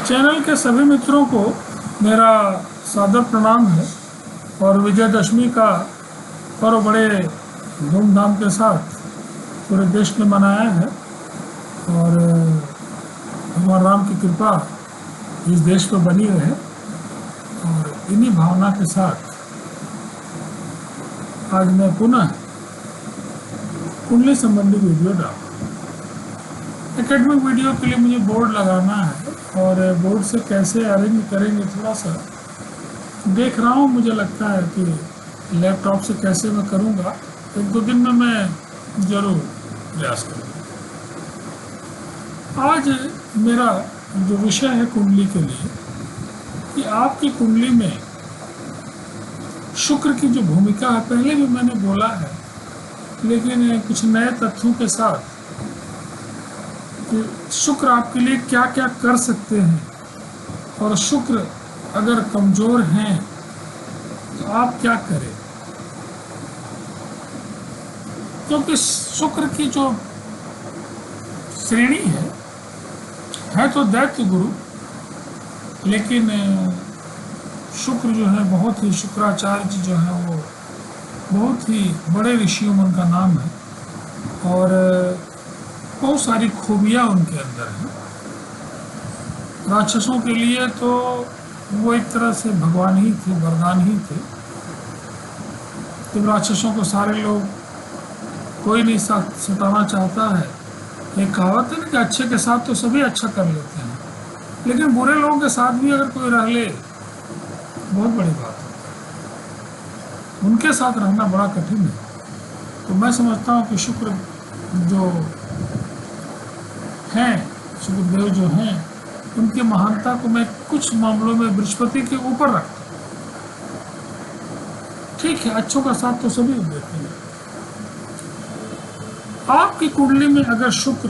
Channel के सभी मित्रों को मेरा सादर प्रणाम है और विजयदशमी का पर्व बड़े धूमधाम के साथ पूरे देश में मनाया है और भगवान राम की कृपा इस देश पर बनी रहे और इन्हीं भावना के साथ आज मैं पुनः कुंडली संबंधी वीडियो डाला। एकेडमिक वीडियो के लिए मुझे बोर्ड लगाना है और बोर्ड से कैसे अरेंज करेंगे थोड़ा सा देख रहा हूँ। मुझे लगता है कि लैपटॉप से कैसे मैं करूँगा, एक दो दिन में मैं ज़रूर प्रयास करूँगा। आज मेरा जो विषय है कुंडली के लिए कि आपकी कुंडली में शुक्र की जो भूमिका है, पहले भी मैंने बोला है लेकिन कुछ नए तथ्यों के साथ कि शुक्र आपके लिए क्या क्या कर सकते हैं और शुक्र अगर कमज़ोर हैं तो आप क्या करें। क्योंकि शुक्र की जो श्रेणी है तो दैत्य गुरु, लेकिन शुक्र जो है बहुत ही, शुक्राचार्य जी जो है वो बहुत ही बड़े ऋषियों में उनका नाम है और बहुत सारी खूबियाँ उनके अंदर हैं। राक्षसों के लिए तो वो एक तरह से भगवान ही थे, वरदान ही थे। जब राक्षसों को सारे लोग, कोई नहीं सताना चाहता है, एक कहावत है ना कि अच्छे के साथ तो सभी अच्छा कर लेते हैं, लेकिन बुरे लोगों के साथ भी अगर कोई रह ले बहुत बड़ी बात है, उनके साथ रहना बड़ा कठिन है। तो मैं समझता हूँ कि शुक्र जो हैं, शुक्रदेव जो हैं, उनकी महानता को मैं कुछ मामलों में बृहस्पति के ऊपर रखता हूँ। ठीक है, अच्छों का साथ तो सभी देते हैं। आपकी कुंडली में अगर शुक्र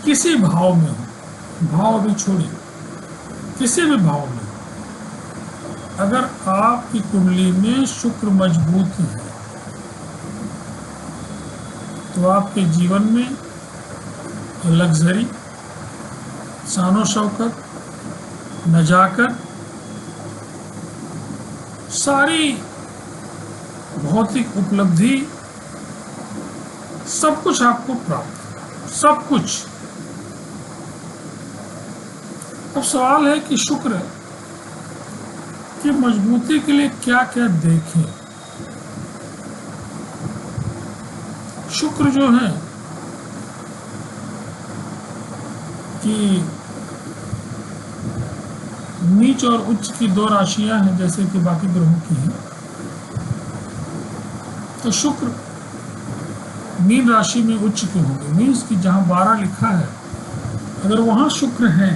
किसी भाव में हो, भाव भी छोड़िए, किसी भी भाव में, अगर आपकी कुंडली में शुक्र मजबूत है तो आपके जीवन में लग्जरी, शानो शौकत, नजाकत, सारी भौतिक उपलब्धि, सब कुछ आपको प्राप्त, सब कुछ। अब सवाल है कि शुक्र की मजबूती के लिए क्या क्या देखें। शुक्र जो है कि नीच और उच्च की दो राशियां हैं जैसे कि बाकी ग्रहों की हैं, तो शुक्र मीन राशि में उच्च क्यों होंगे? मीन्स कि जहां 12 लिखा है अगर वहां शुक्र हैं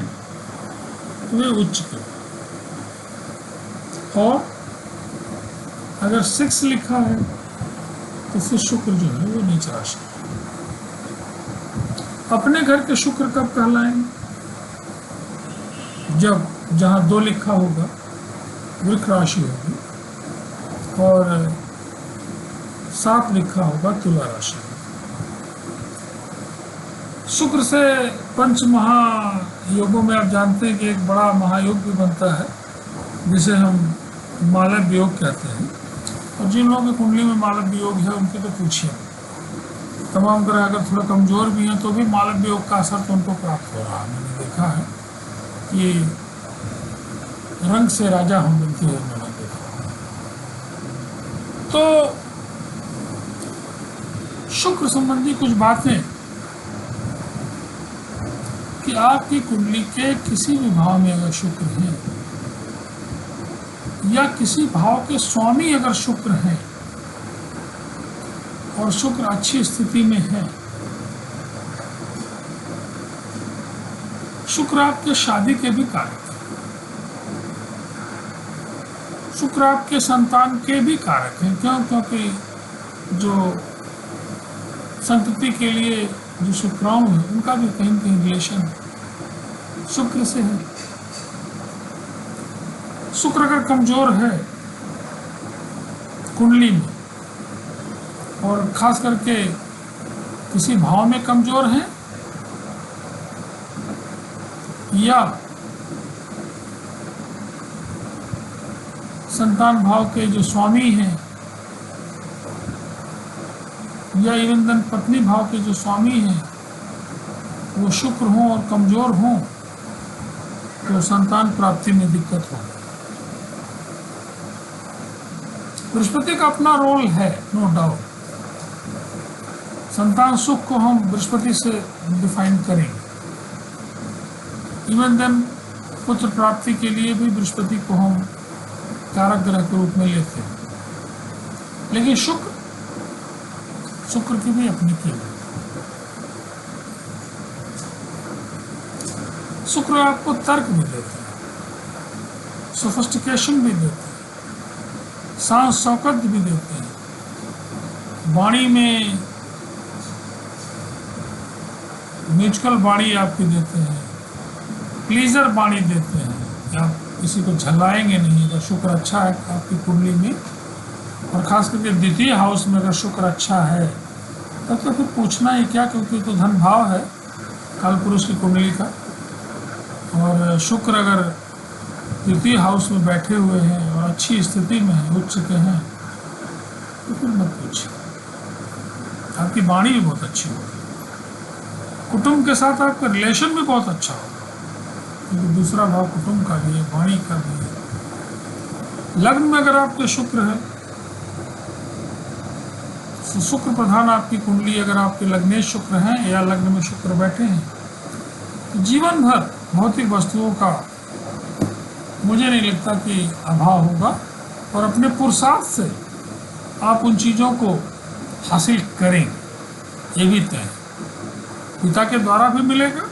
तो वे उच्च क्यों, और अगर 6 लिखा है तो फिर शुक्र जो है वो नीच राशि। अपने घर के शुक्र कब कहलाएंगे? जब जहाँ 2 लिखा होगा वृक राशि होगी और 7 लिखा होगा तुला राशि। शुक्र से पंच महायोगों में आप जानते हैं कि एक बड़ा महायोग भी बनता है जिसे हम मालव्य योग कहते हैं, और जिन लोगों की कुंडली में मालव्य योग है उनके तो पूछिए। तमाम ग्रह अगर थोड़ा कमज़ोर भी हैं तो भी मालव्य योग का असर तो उनको प्राप्त हो रहा है। मैंने देखा है कि रंग से राजा हम बनती है, मैंने देखा। तो शुक्र संबंधी कुछ बातें कि आपकी कुंडली के किसी भी भाव में अगर शुक्र है या किसी भाव के स्वामी अगर शुक्र हैं और शुक्र अच्छी स्थिति में है, शुक्र आपके शादी के भी कारक है, शुक्र आपके संतान के भी कारक हैं। क्यों? क्योंकि जो संतति के लिए जो शुक्राणु है उनका भी कहीं न कहीं रिलेशन शुक्र से है। शुक्र अगर कमजोर है कुंडली में और खास करके किसी भाव में कमजोर है या संतान भाव के जो स्वामी हैं, या इवन देन पत्नी भाव के जो स्वामी हैं वो शुक्र हों और कमजोर हों तो संतान प्राप्ति में दिक्कत हो। बृहस्पति का अपना रोल है, नो डाउट। संतान सुख को हम बृहस्पति से डिफाइन करेंगे। इवन देन पुत्र प्राप्ति के लिए भी बृहस्पति को हम कारक ग्रह के रूप में लेते हैं। लेकिन शुक्र की भी अपनी कीमत। शुक्र आपको तर्क भी देते हैं, सोफिस्टिकेशन भी देते हैं, सांस शौकत भी देते हैं, वाणी में म्यूजिकल वाणी आपकी देते हैं, प्लीजर वाणी देते हैं कि आप किसी को झल्लाएंगे नहीं। अगर शुक्र अच्छा है आपकी कुंडली में, और खास करके द्वितीय हाउस में अगर शुक्र अच्छा है तब तो फिर पूछना ही क्या, क्योंकि तो धन भाव है काल पुरुष की कुंडली का। और शुक्र अगर तृतीय हाउस में बैठे हुए हैं और अच्छी स्थिति में हैं, उच्च के हैं, तो फिर मत पूछिए। आपकी वाणी भी बहुत अच्छी होगी, कुटुंब के साथ आपका रिलेशन भी बहुत अच्छा होगा, क्योंकि दूसरा भाव कुटुंब का भी है, वाणी का भी है। लग्न में अगर आपके शुक्र है, तो शुक्र प्रधान आपकी कुंडली अगर आपके लग्नेश शुक्र हैं या लग्न में शुक्र बैठे हैं, तो जीवन भर भौतिक वस्तुओं का मुझे नहीं लगता कि अभाव होगा, और अपने पुरुषार्थ से आप उन चीज़ों को हासिल करेंगे, ये भी तय है। पिता के द्वारा भी मिलेगा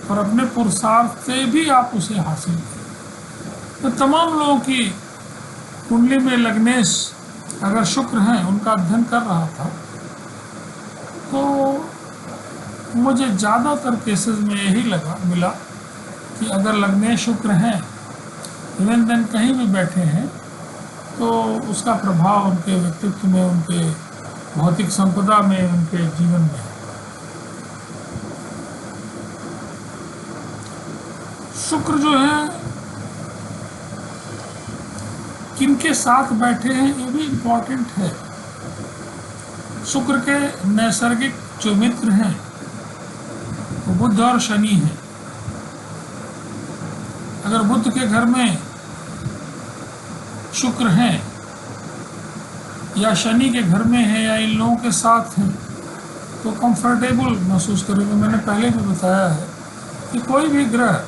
और अपने पुरुषार्थ से भी आप उसे हासिल करेंगे। तो तमाम लोगों की कुंडली में लग्नेश अगर शुक्र हैं, उनका अध्ययन कर रहा था, तो मुझे ज़्यादातर केसेस में यही मिला कि अगर लग्नेश शुक्र हैं, इवन देन कहीं भी बैठे हैं, तो उसका प्रभाव उनके व्यक्तित्व में, उनके भौतिक संपदा में, उनके जीवन में है। शुक्र जो है किनके साथ बैठे हैं ये भी इम्पोर्टेंट है। शुक्र के नैसर्गिक जो मित्र हैं वो बुध और शनि हैं। अगर बुध के घर में शुक्र हैं या शनि के घर में है या इन लोगों के साथ हैं, तो कंफर्टेबल महसूस करेंगे। मैंने पहले भी बताया है कि कोई भी ग्रह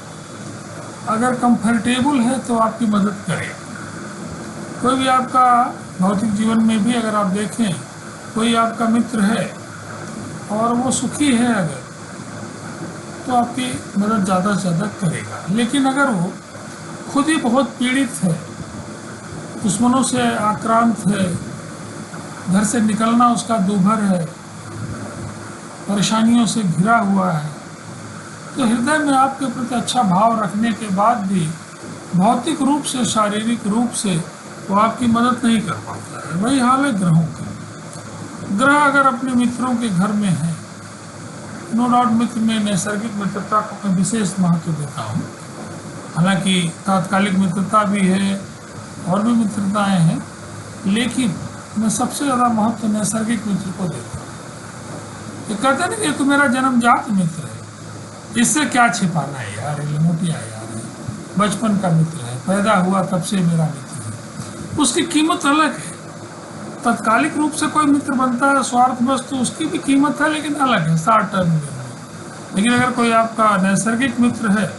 अगर कंफर्टेबल है तो आपकी मदद करेगा। कोई भी आपका भौतिक जीवन में भी अगर आप देखें, कोई आपका मित्र है और वो सुखी है अगर, तो आपकी मदद ज़्यादा से ज़्यादा करेगा। लेकिन अगर वो खुद ही बहुत पीड़ित है, दुश्मनों से आक्रांत है, घर से निकलना उसका दूभर है, परेशानियों से घिरा हुआ है, तो हृदय में आपके प्रति अच्छा भाव रखने के बाद भी भौतिक रूप से, शारीरिक रूप से वो आपकी मदद नहीं कर पाता है। वही हाल है ग्रहों का। ग्रह अगर अपने मित्रों के घर में है, नो डाउट मित्र में नैसर्गिक मित्रता को मैं विशेष महत्व देता हूँ। हालांकि तात्कालिक मित्रता भी है और भी मित्रताएं हैं, लेकिन मैं सबसे ज़्यादा महत्व नैसर्गिक मित्र को देता हूँ। ये कहते नहीं, ये तो मेरा जन्मजात मित्र है, इससे क्या छिपाना है यार, ये लंगोटिया यार है, बचपन का मित्र है, पैदा हुआ तब से मेरा मित्र है। उसकी कीमत अलग है। तत्कालिक रूप से कोई मित्र बनता है स्वार्थवश, तो उसकी भी कीमत है, लेकिन अलग है, शॉर्ट टर्म में। लेकिन अगर कोई आपका नैसर्गिक मित्र है,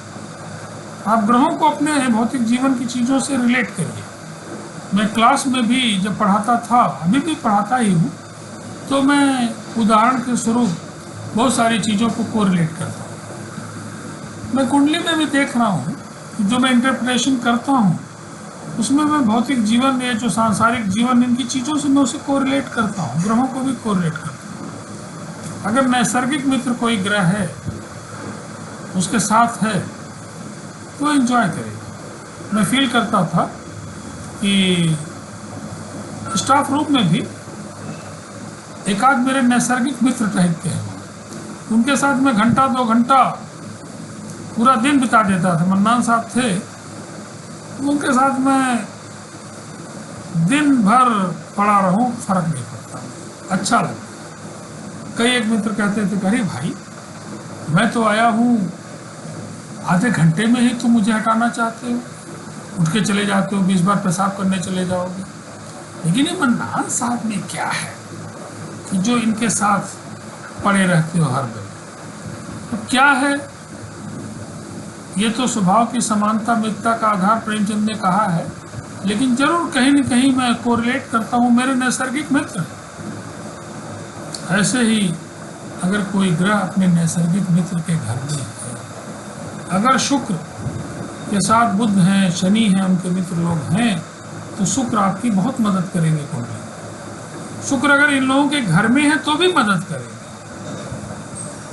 आप ग्रहों को अपने भौतिक जीवन की चीज़ों से रिलेट करिए। मैं क्लास में भी जब पढ़ाता था, अभी भी पढ़ाता ही हूँ, तो मैं उदाहरण के स्वरूप बहुत सारी चीज़ों को कोरिलेट करता हूँ। मैं कुंडली में भी देख रहा हूँ, जो मैं इंटरप्रिटेशन करता हूँ उसमें मैं भौतिक जीवन या जो सांसारिक जीवन, इनकी चीज़ों से मैं उसे कोरिलेट करता हूँ, ग्रहों को भी कोरिलेट करता हूँ। अगर नैसर्गिक मित्र कोई ग्रह है, उसके साथ है, तो एंजॉय करेगा। मैं फील करता था कि स्टाफ रूम में भी एक आध मेरे नैसर्गिक मित्र टाइप के हैं, उनके साथ मैं घंटा 2 घंटा पूरा दिन बिता देता था। मन्नान साहब थे, उनके साथ मैं दिन भर पड़ा रहूं, फर्क नहीं पड़ता, अच्छा लगता। कई एक मित्र कहते थे, अरे भाई मैं तो आया हूँ, आधे घंटे में ही तुम मुझे हटाना चाहते हो, उठ के चले जाते हो, 20 बार पेशाब करने चले जाओगे। लेकिन ये मन्नान साहब में क्या है कि जो इनके साथ पड़े रहते हो हर दिन। तो क्या है, ये तो स्वभाव की समानता मित्रता का आधार प्रेमचंद ने कहा है, लेकिन जरूर कहीं न कहीं मैं कोरिलेट करता हूँ मेरे नैसर्गिक मित्र। ऐसे ही अगर कोई ग्रह अपने नैसर्गिक मित्र के घर में है, अगर शुक्र के साथ बुध हैं, शनि हैं, उनके मित्र लोग हैं, तो शुक्र आपकी बहुत मदद करेंगे कुंडली। शुक्र अगर इन लोगों के घर में है तो भी मदद करेंगे।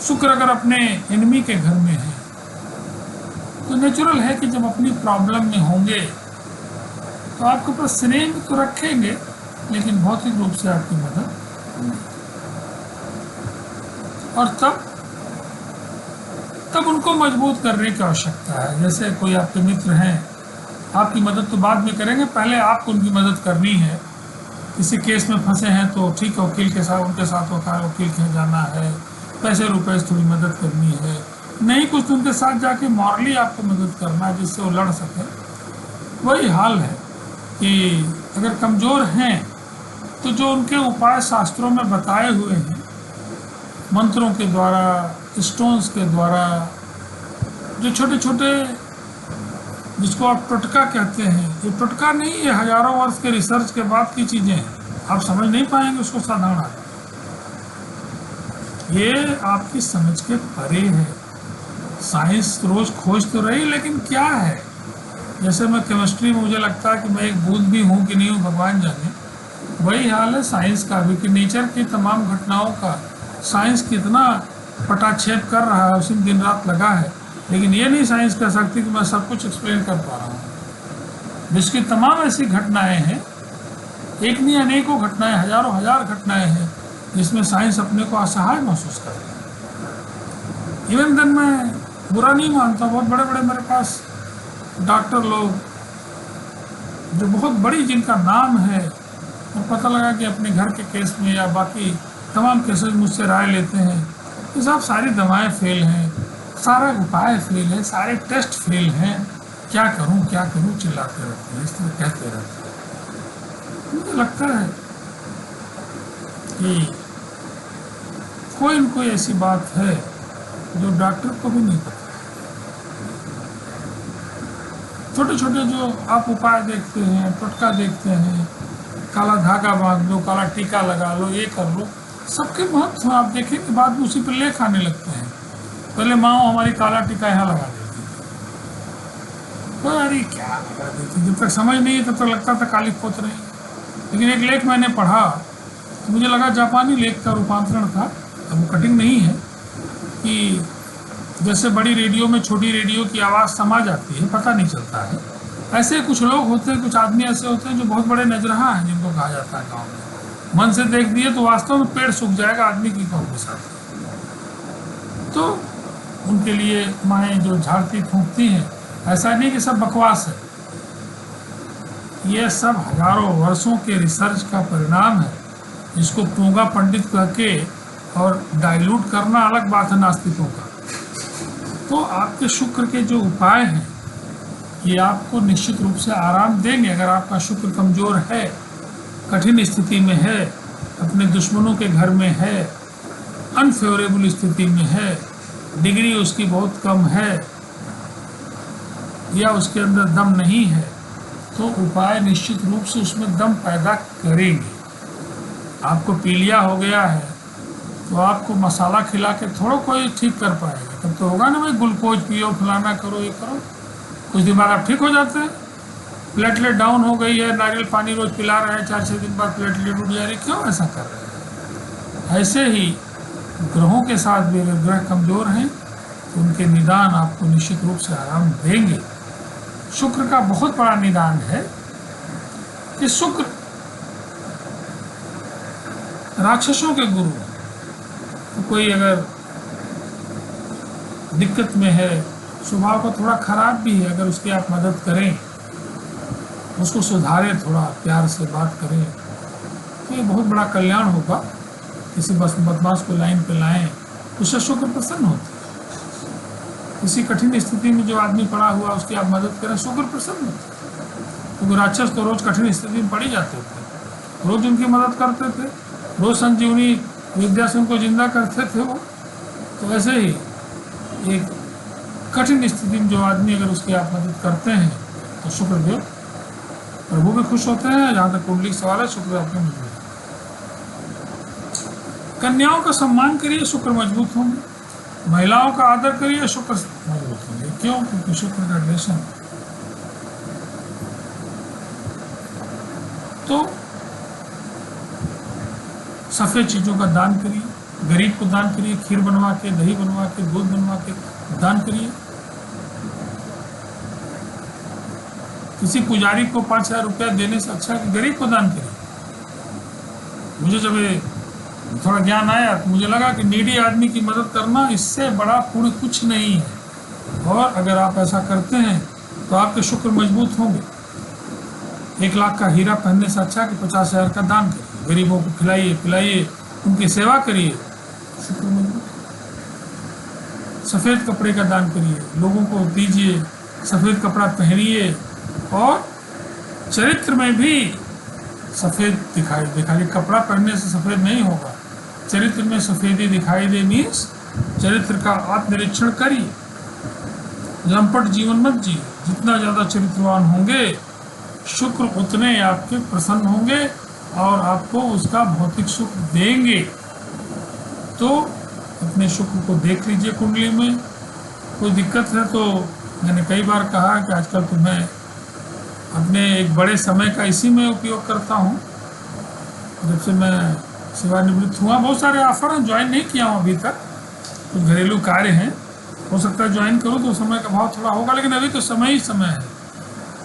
शुक्र अगर अपने एनिमी के घर में है तो नेचुरल है कि जब अपनी प्रॉब्लम में होंगे तो आपके पास स्नेह में तो रखेंगे, लेकिन भौतिक रूप से आपकी मदद नहीं। और तब उनको मजबूत करने की आवश्यकता है। जैसे कोई आपके मित्र हैं, आपकी मदद तो बाद में करेंगे, पहले आपको उनकी मदद करनी है। किसी केस में फंसे हैं तो ठीक है, वकील के साथ, उनके साथ वकील के यहाँ जाना है, पैसे रुपए से थोड़ी मदद करनी है, नहीं कुछ तो उनके साथ जाके मॉरली आपको मदद करना है जिससे वो लड़ सके। वही हाल है कि अगर कमज़ोर हैं तो जो उनके उपाय शास्त्रों में बताए हुए हैं, मंत्रों के द्वारा, स्टोन्स के द्वारा, जो छोटे छोटे, जिसको आप टोटका कहते हैं, ये टोटका नहीं, ये हजारों वर्ष के रिसर्च के बाद की चीज़ें हैं, आप समझ नहीं पाएंगे उसको साधारण। ये आपकी समझ के परे है। साइंस रोज खोज तो रही, लेकिन क्या है, जैसे मैं केमिस्ट्री में मुझे लगता है कि मैं एक बूंद भी हूँ कि नहीं हूँ भगवान जाने, वही हाल है साइंस का भी, कि नेचर की तमाम घटनाओं का साइंस कितना पटाक्षेप कर रहा है, उसी में दिन रात लगा है। लेकिन ये नहीं साइंस कह सकती कि मैं सब कुछ एक्सप्लेन कर पा रहा हूँ। विश्व की तमाम ऐसी घटनाएं हैं, एक नहीं अनेकों घटनाएं, हजारों हजार घटनाएं हैं जिसमें साइंस अपने को असहाय महसूस कर रही है। इवन देन मैं बुरा नहीं मानता, बहुत बड़े बड़े मेरे पास डॉक्टर लोग जो बहुत बड़ी, जिनका नाम है, और पता लगा कि अपने घर के केस में या बाकी तमाम केसेस मुझसे राय लेते हैं कि साहब सारी दवाएं फेल हैं, सारा उपाय फेल है, सारे टेस्ट फेल हैं, क्या करूं चिल्लाते रहते हैं, इस तरह कहते रहते हैं। मुझे लगता है कि कोई न कोई ऐसी बात है जो डॉक्टर को भी नहीं पता। छोटे छोटे जो आप उपाय देखते हैं, टोटका देखते हैं, काला धागा बांध लो, काला टीका लगा लो, ये कर लो, सबके महत्व आप देखें कि बाद में उसी पर लेख आने लगते हैं। पहले माँ हमारी काला टीका यहाँ लगा देती थी, तो अरे क्या लगा देती, जब तक समझ नहीं तब तक लगता था काली पोत रही। लेकिन एक लेख मैंने पढ़ा तो मुझे लगा, जापानी लेख का रूपांतरण था, अब वो कटिंग नहीं है, कि जैसे बड़ी रेडियो में छोटी रेडियो की आवाज़ समा जाती है, पता नहीं चलता है, ऐसे कुछ लोग होते हैं, कुछ आदमी ऐसे होते हैं जो बहुत बड़े नजरहा हैं, जिनको कहा जाता है गाँव में। मन से देख दिए तो वास्तव में पेड़ सूख जाएगा आदमी की कौन के साथ। तो उनके लिए माएँ जो झाड़ती फूंकती हैं, ऐसा नहीं कि सब बकवास है, ये सब हजारों वर्षों के रिसर्च का परिणाम है, जिसको पूंगा पंडित कह के और डाइल्यूट करना अलग बात है नास्तिकों का। तो आपके शुक्र के जो उपाय हैं ये आपको निश्चित रूप से आराम देंगे। अगर आपका शुक्र कमज़ोर है, कठिन स्थिति में है, अपने दुश्मनों के घर में है, अनफेवरेबल स्थिति में है, डिग्री उसकी बहुत कम है या उसके अंदर दम नहीं है, तो उपाय निश्चित रूप से उसमें दम पैदा करेंगे। आपको पीलिया हो गया है तो आपको मसाला खिला के थोड़ा कोई ठीक कर पाएगा, तब तो होगा ना भाई ग्लूकोज पियो, फलाना करो, ये करो, कुछ दिन बाद आप ठीक हो जाते हैं। प्लेटलेट डाउन हो गई है, नारियल पानी रोज पिला रहे हैं, 4-6 दिन बाद प्लेटलेट उठ जा रही, क्यों ऐसा कर रहे हैं। ऐसे ही ग्रहों के साथ भी अगर ग्रह कमज़ोर हैं तो उनके निदान आपको निश्चित रूप से आराम देंगे। शुक्र का बहुत बड़ा निदान है कि शुक्र राक्षसों के गुरु हैं। तो कोई अगर दिक्कत में है, स्वभाव का थोड़ा खराब भी है, अगर उसकी आप मदद करें, उसको सुधारें, थोड़ा प्यार से बात करें, तो ये बहुत बड़ा कल्याण होगा। किसी बदमाश को लाइन पे लाएं, उससे शुक्र प्रसन्न होते हैं। किसी कठिन स्थिति में जो आदमी पड़ा हुआ उसकी आप मदद करें, शुक्र प्रसन्न होते हैं। क्योंकि राक्षस तो रोज कठिन स्थिति में पड़ ही जाते थे, रोज उनकी मदद करते थे, रोज संजीवनी विद्या से उनको जिंदा करते थे वो। तो ऐसे ही एक कठिन स्थिति में जो आदमी अगर उसकी आप मदद करते हैं तो शुक्रदेव प्रभु भी खुश होते हैं। जहाँ तक कुंडली सवाल है, शुक्र आपके मजबूत है। कन्याओं का सम्मान करिए, शुक्र मजबूत होंगे। महिलाओं का आदर करिए, शुक्र मजबूत होंगे। क्यों? क्योंकि शुक्र का रिलेशन। तो सफेद चीजों का दान करिए, गरीब को दान करिए, खीर बनवा के, दही बनवा के, दूध बनवा के दान करिए। किसी पुजारी को 5,000 रुपया देने से अच्छा कि गरीब को दान करिए। मुझे जब ये थोड़ा ज्ञान आया तो मुझे लगा कि नीडी आदमी की मदद करना इससे बड़ा पुण्य कुछ नहीं है। और अगर आप ऐसा करते हैं तो आपके शुक्र मजबूत होंगे। 1 लाख का हीरा पहनने से अच्छा कि 50,000 का दान करिए। गरीबों को खिलाइए, पिलाइए, उनकी सेवा करिए, शुक्र मजबूत। सफ़ेद कपड़े का दान करिए, लोगों को दीजिए, सफ़ेद कपड़ा पहनिए। और चरित्र में भी सफ़ेद दिखाई दे। कपड़ा पहनने से सफ़ेद नहीं होगा, चरित्र में सफ़ेदी दिखाई दे। मीन्स चरित्र का आत्मनिरीक्षण करिए, लंपट जीवन मत जिए। जितना ज़्यादा चरित्रवान होंगे, शुक्र उतने आपके प्रसन्न होंगे और आपको उसका भौतिक सुख देंगे। तो अपने शुक्र को देख लीजिए कुंडली में। कोई दिक्कत है तो मैंने कई बार कहा कि आजकल तो मैं अपने एक बड़े समय का इसी में उपयोग करता हूँ। जब से मैं सेवानिवृत्त हुआ, बहुत सारे ऑफर हैं, ज्वाइन नहीं किया हूँ अभी तक। कुछ घरेलू कार्य हैं, हो सकता है ज्वाइन करूँ तो समय का भाव थोड़ा होगा, लेकिन अभी तो समय ही समय है।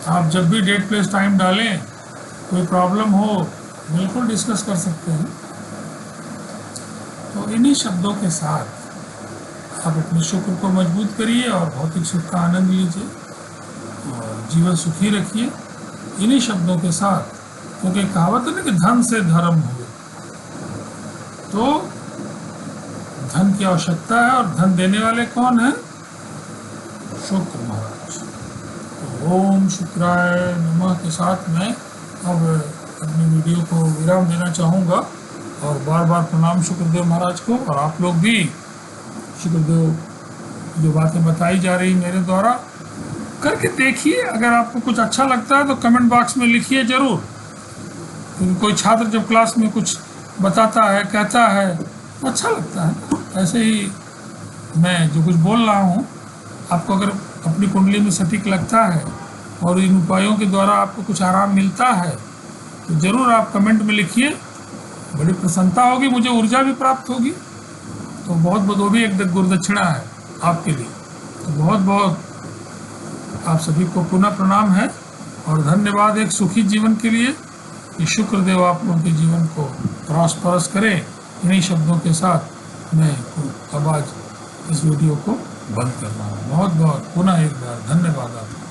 आप जब भी डेट प्लेस टाइम डालें, कोई प्रॉब्लम हो बिल्कुल डिस्कस कर सकते हैं। तो इन्हीं शब्दों के साथ आप अपने शुक्र को मजबूत करिए और भौतिक सुख का आनंद लीजिए और जीवन सुखी रखिए इन्हीं शब्दों के साथ। क्योंकि कहावत है ना कि धन से धर्म हुए। तो धन की आवश्यकता है और धन देने वाले कौन है? शुक्र महाराज। तो ओम शुक्राय नमः के साथ मैं अब अपनी वीडियो को विराम देना चाहूँगा और बार बार प्रणाम शुक्रदेव महाराज को। और आप लोग भी शुक्रदेव जो बातें बताई जा रही मेरे द्वारा करके देखिए। अगर आपको कुछ अच्छा लगता है तो कमेंट बॉक्स में लिखिए ज़रूर। क्योंकि कोई छात्र जब क्लास में कुछ बताता है, कहता है, तो अच्छा लगता है। ऐसे ही मैं जो कुछ बोल रहा हूँ, आपको अगर अपनी कुंडली में सटीक लगता है और इन उपायों के द्वारा आपको कुछ आराम मिलता है तो ज़रूर आप कमेंट में लिखिए। बड़ी प्रसन्नता होगी, मुझे ऊर्जा भी प्राप्त होगी। तो बहुत बहुत वो भी एक गुरुदक्षिणा है आपके लिए। तो बहुत बहुत आप सभी को पुनः प्रणाम है और धन्यवाद एक सुखी जीवन के लिए। कि शुक्रदेव आप लोगों के जीवन को प्रॉस्परस करे। इन्हीं शब्दों के साथ मैं अब आज इस वीडियो को बंद कर रहा हूँ। बहुत बहुत पुनः एक बार धन्यवाद आपको।